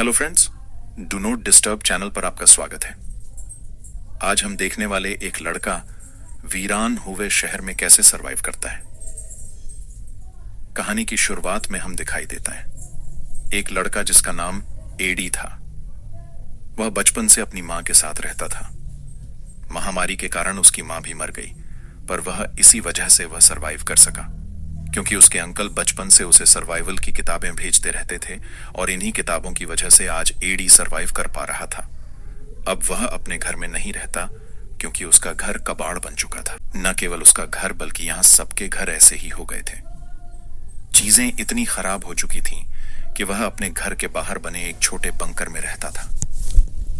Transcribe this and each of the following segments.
Hello friends, do not disturb channel पर आपका स्वागत है। आज हम देखने वाले एक लड़का वीरान हुए शहर में कैसे सरवाइव करता है। कहानी की शुरुआत में हम दिखाई देता है एक लड़का जिसका नाम एडी था। वह बचपन से अपनी मां के साथ रहता था। महामारी के कारण उसकी मां भी मर गई, पर वह इसी वजह से वह सरवाइव कर सका क्योंकि उसके अंकल बचपन से उसे सर्वाइवल की किताबें भेजते रहते थे और इन्हीं किताबों की वजह से आज एडी सरवाइव कर पा रहा था। अब वह अपने घर में नहीं रहता क्योंकि उसका घर कबाड़ बन चुका था। न केवल उसका घर बल्कि यहाँ सबके घर ऐसे ही हो गए थे। चीजें इतनी खराब हो चुकी थीं कि वह अपने घर के बाहर बने एक छोटे बंकर में रहता था।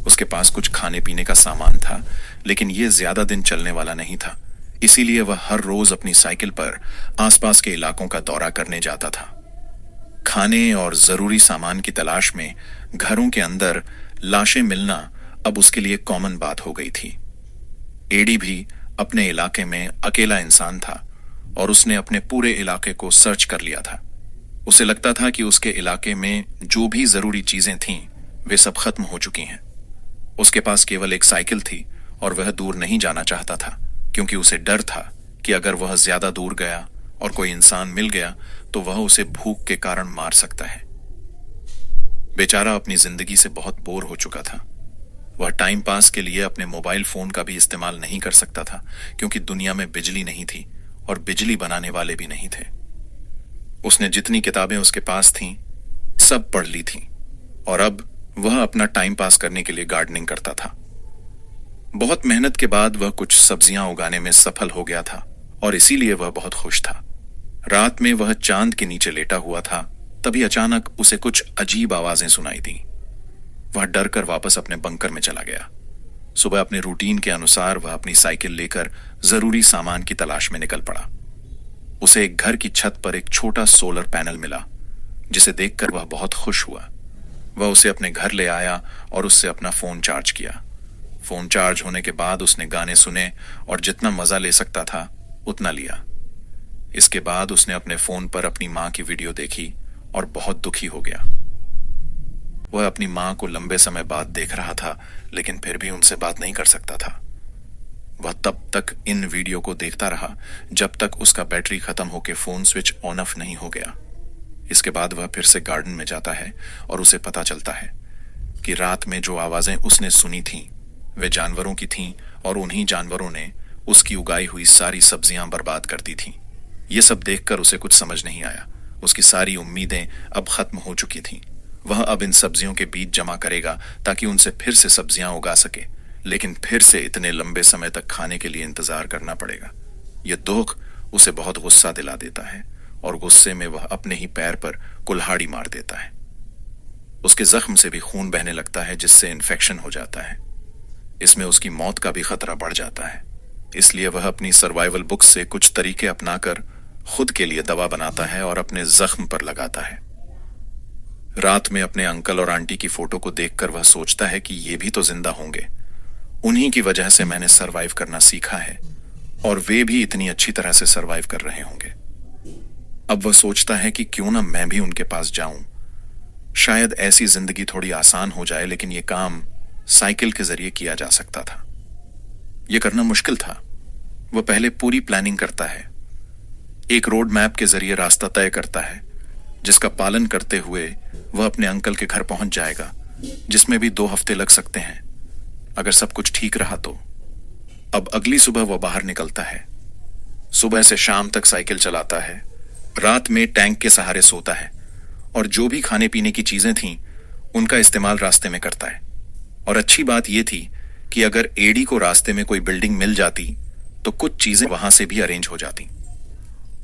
उसके पास कुछ खाने पीने का सामान था, लेकिन यह ज्यादा दिन चलने वाला नहीं था। इसीलिए वह हर रोज अपनी साइकिल पर आसपास के इलाकों का दौरा करने जाता था। खाने और जरूरी सामान की तलाश में घरों के अंदर लाशें मिलना अब उसके लिए कॉमन बात हो गई थी। एडी भी अपने इलाके में अकेला इंसान था और उसने अपने पूरे इलाके को सर्च कर लिया था। उसे लगता था कि उसके इलाके में जो भी जरूरी चीजें थीं वे सब खत्म हो चुकी हैं। उसके पास केवल एक साइकिल थी और वह दूर नहीं जाना चाहता था क्योंकि उसे डर था कि अगर वह ज्यादा दूर गया और कोई इंसान मिल गया तो वह उसे भूख के कारण मार सकता है। बेचारा अपनी जिंदगी से बहुत बोर हो चुका था। वह टाइम पास के लिए अपने मोबाइल फोन का भी इस्तेमाल नहीं कर सकता था क्योंकि दुनिया में बिजली नहीं थी और बिजली बनाने वाले भी नहीं थे। उसने जितनी किताबें उसके पास थीं सब पढ़ ली थीं और अब वह अपना टाइम पास करने के लिए गार्डनिंग करता था। बहुत मेहनत के बाद वह कुछ सब्जियां उगाने में सफल हो गया था और इसीलिए वह बहुत खुश था। रात में वह चांद के नीचे लेटा हुआ था, तभी अचानक उसे कुछ अजीब आवाजें सुनाई दी। वह डर कर वापस अपने बंकर में चला गया। सुबह अपने रूटीन के अनुसार वह अपनी साइकिल लेकर जरूरी सामान की तलाश में निकल पड़ा। उसे एक घर की छत पर एक छोटा सोलर पैनल मिला, जिसे देखकर वह बहुत खुश हुआ। वह उसे अपने घर ले आया और उससे अपना फोन चार्ज किया। फोन चार्ज होने के बाद उसने गाने सुने और जितना मजा ले सकता था उतना लिया। इसके बाद उसने अपने फोन पर अपनी मां की वीडियो देखी और बहुत दुखी हो गया। वह अपनी मां को लंबे समय बाद देख रहा था, लेकिन फिर भी उनसे बात नहीं कर सकता था। वह तब तक इन वीडियो को देखता रहा जब तक उसका बैटरी खत्म होकर फोन स्विच ऑन ऑफ नहीं हो गया। इसके बाद वह फिर से गार्डन में जाता है और उसे पता चलता है कि रात में जो आवाजें उसने सुनी थीं वे जानवरों की थीं और उन्हीं जानवरों ने उसकी उगाई हुई सारी सब्जियां बर्बाद कर दी थीं। ये सब देखकर उसे कुछ समझ नहीं आया। उसकी सारी उम्मीदें अब खत्म हो चुकी थीं। वह अब इन सब्जियों के बीज जमा करेगा ताकि उनसे फिर से सब्जियां उगा सके, लेकिन फिर से इतने लंबे समय तक खाने के लिए इंतजार करना पड़ेगा। यह दुख उसे बहुत गुस्सा दिला देता है और गुस्से में वह अपने ही पैर पर कुल्हाड़ी मार देता है। उसके जख्म से भी खून बहने लगता है, जिससे इन्फेक्शन हो जाता है। इसमें उसकी मौत का भी खतरा बढ़ जाता है। इसलिए वह अपनी सर्वाइवल बुक से कुछ तरीके अपनाकर खुद के लिए दवा बनाता है और अपने जख्म पर लगाता है। रात में अपने अंकल और आंटी की फोटो को देखकर वह सोचता है कि ये भी तो जिंदा होंगे। उन्हीं की वजह से मैंने सरवाइव करना सीखा है और वे भी इतनी अच्छी तरह से सरवाइव कर रहे होंगे। अब वह सोचता है कि क्यों ना मैं भी उनके पास जाऊं। शायद ऐसी जिंदगी थोड़ी आसान हो जाए, लेकिन यह काम साइकिल के जरिए किया जा सकता था। यह करना मुश्किल था। वह पहले पूरी प्लानिंग करता है, एक रोड मैप के जरिए रास्ता तय करता है, जिसका पालन करते हुए वह अपने अंकल के घर पहुंच जाएगा, जिसमें भी 2 हफ्ते लग सकते हैं अगर सब कुछ ठीक रहा तो। अब अगली सुबह वह बाहर निकलता है। सुबह से शाम तक साइकिल चलाता है। रात में टैंक के सहारे सोता है और जो भी खाने पीने की चीजें थीं उनका इस्तेमाल रास्ते में करता है। और अच्छी बात यह थी कि अगर एडी को रास्ते में कोई बिल्डिंग मिल जाती तो कुछ चीजें वहां से भी अरेंज हो जाती।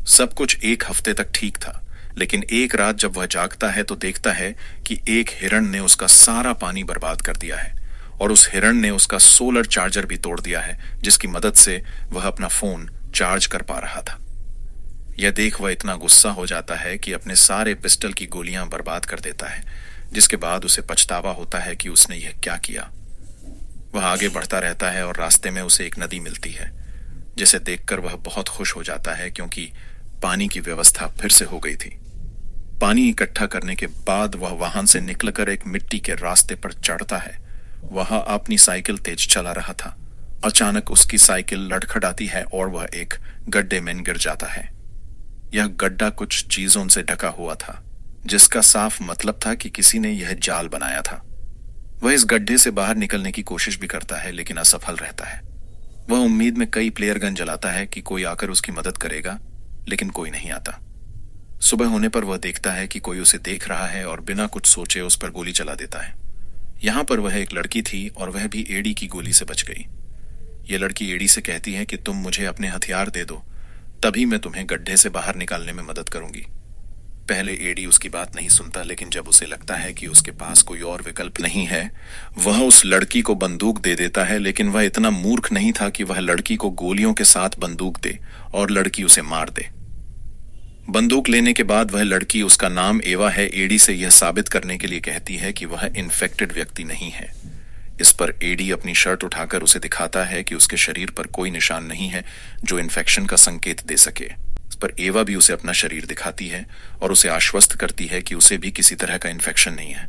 सब कुछ 1 हफ्ते तक ठीक था, लेकिन एक रात जब वह जागता है तो देखता है कि एक हिरण ने उसका सारा पानी बर्बाद कर दिया है और उस हिरण ने उसका सोलर चार्जर भी तोड़ दिया है, जिसकी मदद से वह अपना फोन चार्ज कर पा रहा था। यह देख वह इतना गुस्सा हो जाता है कि अपने सारे पिस्टल की गोलियां बर्बाद कर देता है, जिसके बाद उसे पछतावा होता है कि उसने यह क्या किया। वह आगे बढ़ता रहता है और रास्ते में उसे एक नदी मिलती है, जिसे देखकर वह बहुत खुश हो जाता है क्योंकि पानी की व्यवस्था फिर से हो गई थी। पानी इकट्ठा करने के बाद वह वाहन से निकलकर एक मिट्टी के रास्ते पर चढ़ता है। वह अपनी साइकिल तेज चला रहा था। अचानक उसकी साइकिल लड़खड़ाती है और वह एक गड्ढे में गिर जाता है। यह गड्ढा कुछ चीजों से ढका हुआ था, जिसका साफ मतलब था कि किसी ने यह जाल बनाया था। वह इस गड्ढे से बाहर निकलने की कोशिश भी करता है, लेकिन असफल रहता है। वह उम्मीद में कई प्लेयर गन जलाता है कि कोई आकर उसकी मदद करेगा, लेकिन कोई नहीं आता। सुबह होने पर वह देखता है कि कोई उसे देख रहा है और बिना कुछ सोचे उस पर गोली चला देता है। यहां पर वह एक लड़की थी और वह भी एडी की गोली से बच गई। यह लड़की एडी से कहती है कि तुम मुझे अपने हथियार दे दो, तभी मैं तुम्हें गड्ढे से बाहर निकालने में मदद करूंगी। पहले एडी उसकी बात नहीं सुनता, लेकिन जब उसे लगता है कि उसके पास कोई और विकल्प नहीं है, वह उस लड़की को बंदूक दे देता है। लेकिन वह इतना मूर्ख नहीं था कि वह लड़की को गोलियों के साथ बंदूक दे और लड़की उसे मार दे। बंदूक लेने के बाद वह लड़की, उसका नाम एवा है, एडी से यह साबित करने के लिए कहती है कि वह इन्फेक्टेड व्यक्ति नहीं है। इस पर एडी अपनी शर्ट उठाकर उसे दिखाता है कि उसके शरीर पर कोई निशान नहीं है जो इन्फेक्शन का संकेत दे सके। इस पर एवा भी उसे अपना शरीर दिखाती है और उसे आश्वस्त करती है कि उसे भी किसी तरह का इन्फेक्शन नहीं है।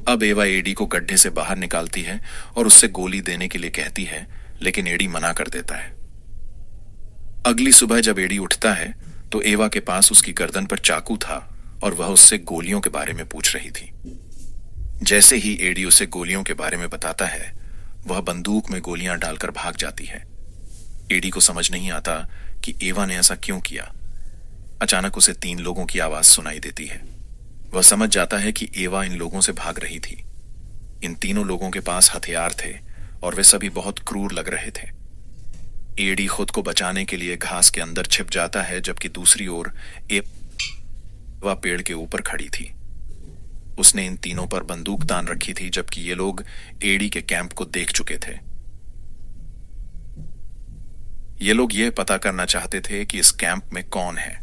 अब एवा एडी को गड्ढे से बाहर निकालती है और उससे गोली देने के लिए कहती है, लेकिन एडी मना कर देता है। अगली सुबह जब एडी उठता है तो एवा के पास उसकी गर्दन पर चाकू था और वह उससे गोलियों के बारे में पूछ रही थी। जैसे ही एडी उसे गोलियों के बारे में बताता है, वह बंदूक में गोलियां डालकर भाग जाती है। एडी को समझ नहीं आता कि एवा ने ऐसा क्यों किया। अचानक उसे 3 लोगों की आवाज सुनाई देती है। वह समझ जाता है कि एवा इन लोगों से भाग रही थी। इन तीनों लोगों के पास हथियार थे और वे सभी बहुत क्रूर लग रहे थे। एडी खुद को बचाने के लिए घास के अंदर छिप जाता है, जबकि दूसरी ओर एवा पेड़ के ऊपर खड़ी थी। उसने इन तीनों पर बंदूक तान रखी थी, जबकि ये लोग एडी के कैंप को देख चुके थे। ये लोग यह पता करना चाहते थे कि इस कैंप में कौन है।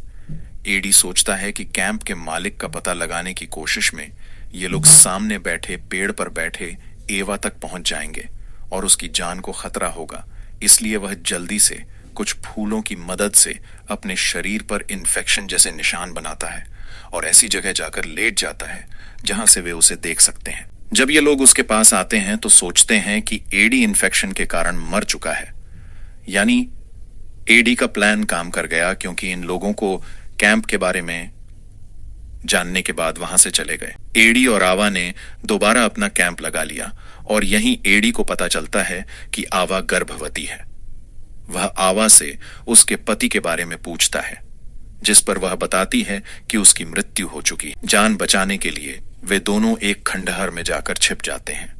एडी सोचता है कि कैंप के मालिक का पता लगाने की कोशिश में ये लोग सामने बैठे पेड़ पर बैठे एवा तक पहुंच जाएंगे और उसकी जान को खतरा होगा। इसलिए वह जल्दी से कुछ फूलों की मदद से अपने शरीर पर इन्फेक्शन जैसे निशान बनाता है और ऐसी जगह जाकर लेट जाता है जहां से वे उसे देख सकते हैं। जब ये लोग उसके पास आते हैं तो सोचते हैं कि एडी इन्फेक्शन के कारण मर चुका है। यानी एडी का प्लान काम कर गया, क्योंकि इन लोगों को कैंप के बारे में जानने के बाद वहां से चले गए। एडी और आवा ने दोबारा अपना कैंप लगा लिया और यहीं एडी को पता चलता है कि आवा गर्भवती है। वह आवा से उसके पति के बारे में पूछता है, जिस पर वह बताती है कि उसकी मृत्यु हो चुकी। जान बचाने के लिए वे दोनों एक खंडहर में जाकर छिप जाते हैं।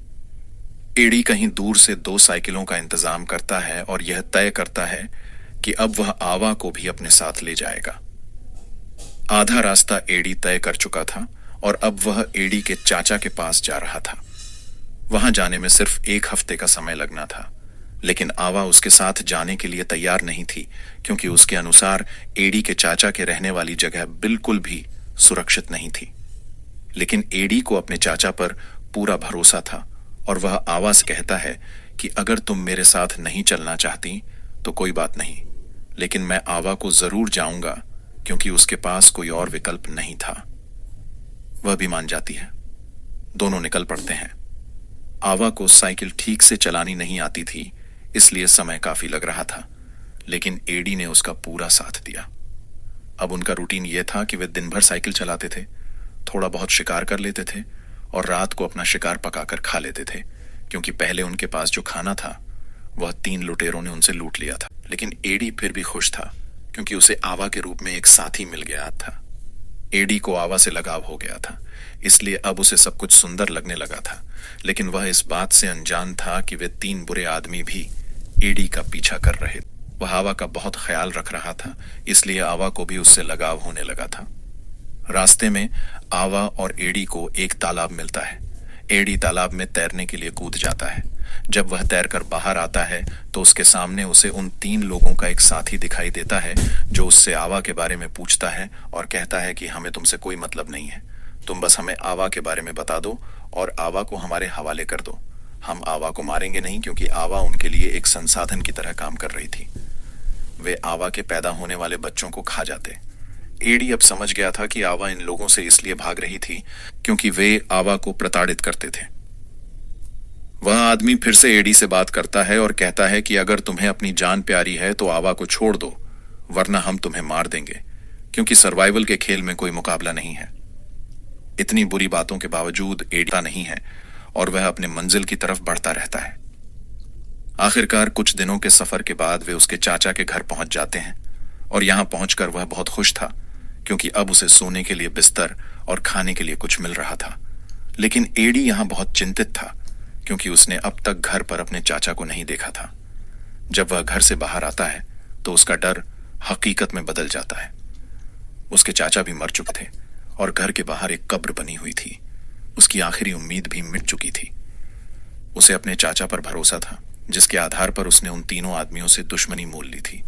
एडी कहीं दूर से 2 साइकिलों का इंतजाम करता है और यह तय करता है कि अब वह आवा को भी अपने साथ ले जाएगा। आधा रास्ता एडी तय कर चुका था और अब वह एडी के चाचा के पास जा रहा था। वहां जाने में सिर्फ 1 हफ्ते का समय लगना था, लेकिन आवा उसके साथ जाने के लिए तैयार नहीं थी, क्योंकि उसके अनुसार एडी के चाचा के रहने वाली जगह बिल्कुल भी सुरक्षित नहीं थी। लेकिन एडी को अपने चाचा पर पूरा भरोसा था और वह आवा से कहता है कि अगर तुम मेरे साथ नहीं चलना चाहती तो कोई बात नहीं, लेकिन मैं आवा को जरूर जाऊंगा, क्योंकि उसके पास कोई और विकल्प नहीं था। वह भी मान जाती है। दोनों निकल पड़ते हैं। आवा को साइकिल ठीक से चलानी नहीं आती थी, इसलिए समय काफी लग रहा था, लेकिन एडी ने उसका पूरा साथ दिया। अब उनका रूटीन यह था कि वे दिन भर साइकिल चलाते थे, थोड़ा बहुत शिकार कर लेते थे और रात को अपना शिकार पकाकर खा लेते थे, क्योंकि पहले उनके पास जो खाना था वह 3 लुटेरों ने उनसे लूट लिया था। लेकिन एडी फिर भी खुश था, क्योंकि उसे आवा के रूप में एक साथी मिल गया था। एडी को आवा से लगाव हो गया था, इसलिए अब उसे सब कुछ सुंदर लगने लगा था। लेकिन वह इस बात से अनजान था कि वे 3 बुरे आदमी भी एडी का पीछा कर रहे। वह आवा का बहुत ख्याल रख रहा था, इसलिए आवा को भी उससे लगाव होने लगा था। रास्ते में आवा और एडी को एक तालाब मिलता है। एडी तालाब में तैरने के लिए कूद जाता है। जब वह तैरकर बाहर आता है तो उसके सामने उसे उन 3 लोगों का एक साथी दिखाई देता है, जो उससे आवा के बारे में पूछता है और कहता है कि हमें तुमसे कोई मतलब नहीं है, तुम बस हमें आवा के बारे में बता दो और आवा को हमारे हवाले कर दो। हम आवा को मारेंगे नहीं, क्योंकि आवा उनके लिए एक संसाधन की तरह काम कर रही थी। वे आवा के पैदा होने वाले बच्चों को खा जाते। एडी अब समझ गया था कि आवा इन लोगों से इसलिए भाग रही थी क्योंकि वे आवा को प्रताड़ित करते थे। वह आदमी फिर से एडी से बात करता है और कहता है कि अगर तुम्हें अपनी जान प्यारी है तो आवा को छोड़ दो, वरना हम तुम्हें मार देंगे, क्योंकि सर्वाइवल के खेल में कोई मुकाबला नहीं है। इतनी बुरी बातों के बावजूद एडी नहीं है और वह अपने मंजिल की तरफ बढ़ता रहता है। आखिरकार कुछ दिनों के सफर के बाद वे उसके चाचा के घर पहुंच जाते हैं और यहां पहुंचकर वह बहुत खुश था क्योंकि अब उसे सोने के लिए बिस्तर और खाने के लिए कुछ मिल रहा था। लेकिन एडी यहां बहुत चिंतित था क्योंकि उसने अब तक घर पर अपने चाचा को नहीं देखा था। जब वह घर से बाहर आता है तो उसका डर हकीकत में बदल जाता है। उसके चाचा भी मर चुके थे और घर के बाहर एक कब्र बनी हुई थी। उसकी आखिरी उम्मीद भी मिट चुकी थी। उसे अपने चाचा पर भरोसा था जिसके आधार पर उसने उन तीनों आदमियों से दुश्मनी मोल ली थी।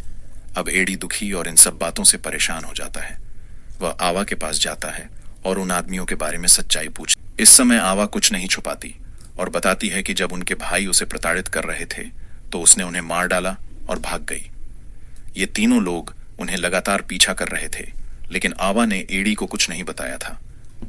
अब एडी दुखी और इन सब बातों से परेशान हो जाता है। वह आवा के पास जाता है और उन आदमियों के बारे में सच्चाई पूछती। इस समय आवा कुछ नहीं छुपाती और बताती है कि जब उनके भाई उसे प्रताड़ित कर रहे थे तो उसने उन्हें मार डाला और भाग गई। ये तीनों लोग उन्हें लगातार पीछा कर रहे थे, लेकिन आवा ने एडी को कुछ नहीं बताया था।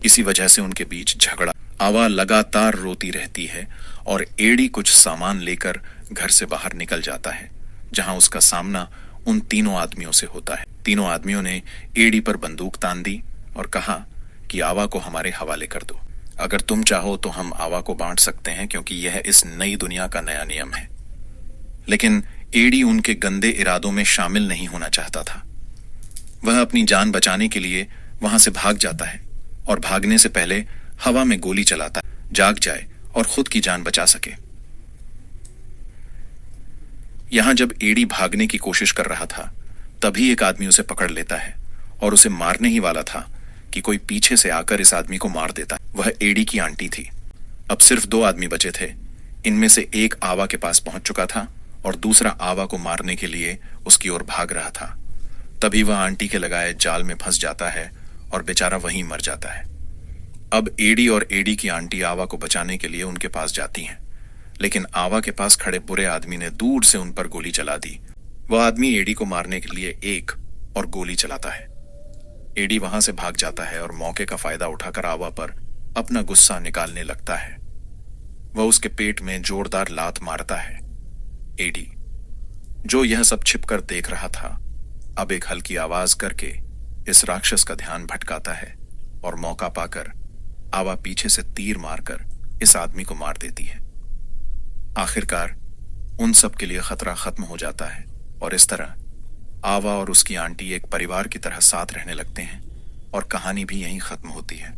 इसी वजह से उनके बीच झगड़ा। आवा लगातार रोती रहती है और एडी कुछ सामान लेकर घर से बाहर निकल जाता है, जहां उसका सामना उन तीनों आदमियों से होता है। तीनों आदमियों ने एडी पर बंदूक तान दी और कहा कि आवा को हमारे हवाले कर दो। अगर तुम चाहो तो हम आवा को बांट सकते हैं, क्योंकि यह इस नई दुनिया का नया नियम है। लेकिन एडी उनके गंदे इरादों में शामिल नहीं होना चाहता था। वह अपनी जान बचाने के लिए वहां से भाग जाता है और भागने से पहले हवा में गोली चलाता है, जाग जाए और खुद की जान बचा सके। यहां जब एडी भागने की कोशिश कर रहा था तभी एक आदमी उसे पकड़ लेता है और उसे मारने ही वाला था कि कोई पीछे से आकर इस आदमी को मार देता। वह एडी की आंटी थी। अब सिर्फ 2 आदमी बचे थे। इनमें से एक आवा के पास पहुंच चुका था और दूसरा आवा को मारने के लिए उसकी ओर भाग रहा था। तभी वह आंटी के लगाए जाल में फंस जाता है और बेचारा वहीं मर जाता है। अब एडी और एडी की आंटी आवा को बचाने के लिए उनके पास जाती हैं, लेकिन आवा के पास खड़े बुरे आदमी ने दूर से उन पर गोली चला दी। वह आदमी एडी को मारने के लिए एक और गोली चलाता है। एडी वहां से भाग जाता है और मौके का फायदा उठाकर आवा पर अपना गुस्सा निकालने लगता है। वह उसके पेट में जोरदार लात मारता है। एडी, जो यह सब छिपकर देख रहा था, अब एक हल्की आवाज करके इस राक्षस का ध्यान भटकाता है और मौका पाकर आवा पीछे से तीर मारकर इस आदमी को मार देती है। आखिरकार उन सब के लिए खतरा खत्म हो जाता है और इस तरह आवा और उसकी आंटी एक परिवार की तरह साथ रहने लगते हैं और कहानी भी यहीं खत्म होती है।